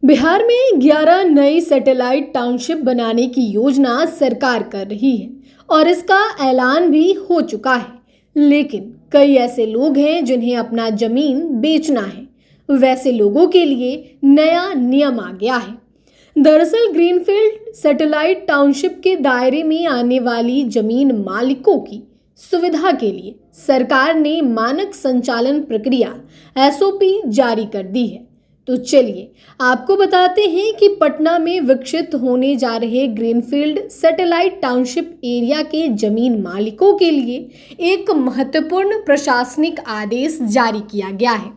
बिहार में 11 नई satellite township बनाने की योजना सरकार कर रही है और इसका ऐलान भी हो चुका है। लेकिन कई ऐसे लोग हैं जिन्हें अपना जमीन बेचना है। वैसे लोगों के लिए नया नियम आ गया है। दरअसल ग्रीनफील्ड सैटेलाइट टाउनशिप के दायरे में आने वाली जमीन मालिकों की सुविधा के लिए सरकार ने मानक संचालन प्रक्रिया एसओपी जारी कर दी है। तो चलिए आपको बताते हैं कि पटना में विकसित होने जा रहे ग्रीनफील्ड सैटेलाइट टाउनशिप एरिया के जमीन मालिकों के लिए एक महत्वपूर्ण प्रशासनिक आदेश जारी किया गया है।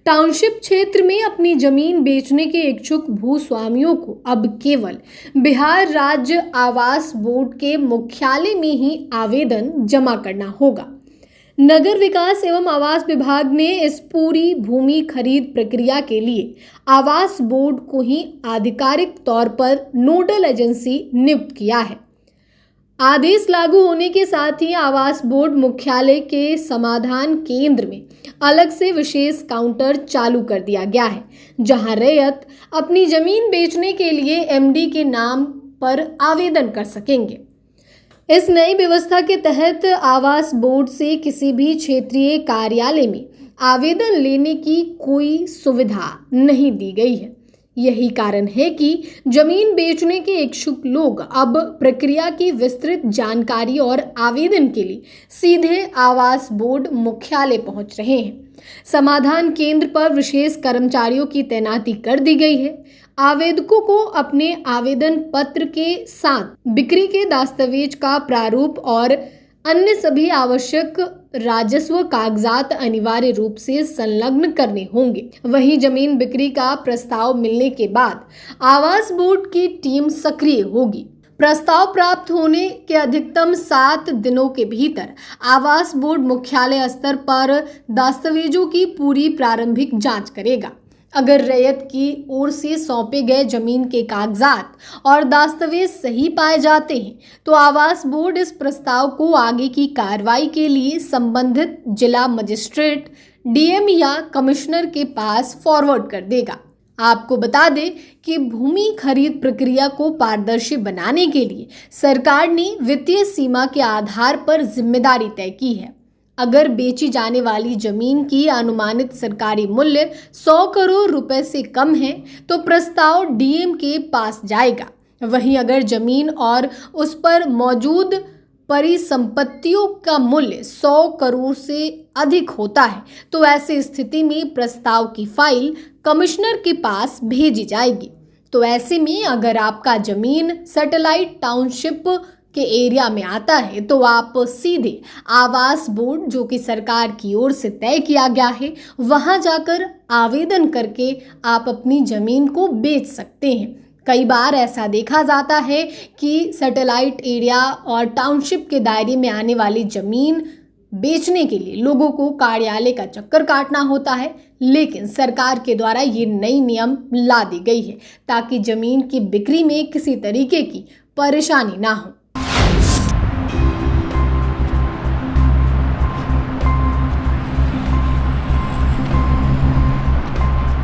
टाउनशिप क्षेत्र में अपनी जमीन बेचने के इच्छुक भूस्वामियों को अब केवल बिहार राज्य आवास बोर्ड के मुख्यालय में ही आवेदन जमा करना होगा। नगर विकास एवं आवास विभाग ने इस पूरी भूमि खरीद प्रक्रिया के लिए आवास बोर्ड को ही आधिकारिक तौर पर नोडल एजेंसी नियुक्त किया है। आदेश लागू होने के साथ ही आवास बोर्ड मुख्यालय के समाधान केंद्र में अलग से विशेष काउंटर चालू कर दिया गया है, जहां रैयत अपनी जमीन बेचने के लिए एमडी के नाम पर आवेदन कर सकेंगे। इस नई व्यवस्था के तहत आवास बोर्ड से किसी भी क्षेत्रीय कार्यालय में आवेदन लेने की कोई सुविधा नहीं दी गई है। यही कारण है कि जमीन बेचने के इच्छुक लोग अब प्रक्रिया की विस्तृत जानकारी और आवेदन के लिए सीधे आवास बोर्ड मुख्यालय पहुंच रहे हैं। समाधान केंद्र पर विशेष कर्मचारियों की तैनाती कर दी गई है। आवेदकों को अपने आवेदन पत्र के साथ बिक्री के दस्तावेज का प्रारूप और अन्य सभी आवश्यक राजस्व कागजात अनिवार्य रूप से संलग्न करने होंगे। वहीं जमीन बिक्री का प्रस्ताव मिलने के बाद आवास बोर्ड की टीम सक्रिय होगी। प्रस्ताव प्राप्त होने के अधिकतम 7 दिनों के भीतर आवास बोर्ड मुख्यालय स्तर पर दस्तावेजों की पूरी प्रारंभिक जांच करेगा। अगर रैयत की ओर से सौंपे गए जमीन के कागजात और दस्तावेज सही पाए जाते हैं तो आवास बोर्ड इस प्रस्ताव को आगे की कार्रवाई के लिए संबंधित जिला मजिस्ट्रेट, डीएम या कमिश्नर के पास फॉरवर्ड कर देगा। आपको बता दें कि भूमि खरीद प्रक्रिया को पारदर्शी बनाने के लिए सरकार ने वित्तीय सीमा के आधार पर जिम्मेदारी तय की है। अगर बेची जाने वाली जमीन की अनुमानित सरकारी मूल्य 100 करोड़ रुपए से कम है तो प्रस्ताव डीएम के पास जाएगा। वहीं अगर जमीन और उस पर मौजूद परिसंपत्तियों का मूल्य 100 करोड़ से अधिक होता है तो ऐसी स्थिति में प्रस्ताव की फाइल कमिश्नर के पास भेजी जाएगी। तो ऐसे में अगर आपका जमीन सैटेलाइट टाउनशिप के एरिया में आता है तो आप सीधे आवास बोर्ड, जो कि सरकार की ओर से तय किया गया है, वहां जाकर आवेदन करके आप अपनी जमीन को बेच सकते हैं। कई बार ऐसा देखा जाता है कि सैटेलाइट एरिया और टाउनशिप के दायरे में आने वाली जमीन बेचने के लिए लोगों को कार्यालय का चक्कर काटना होता है, लेकिन सरकार के द्वारा ये नई नियम ला दी गई है ताकि जमीन की बिक्री में किसी तरीके की परेशानी ना हो।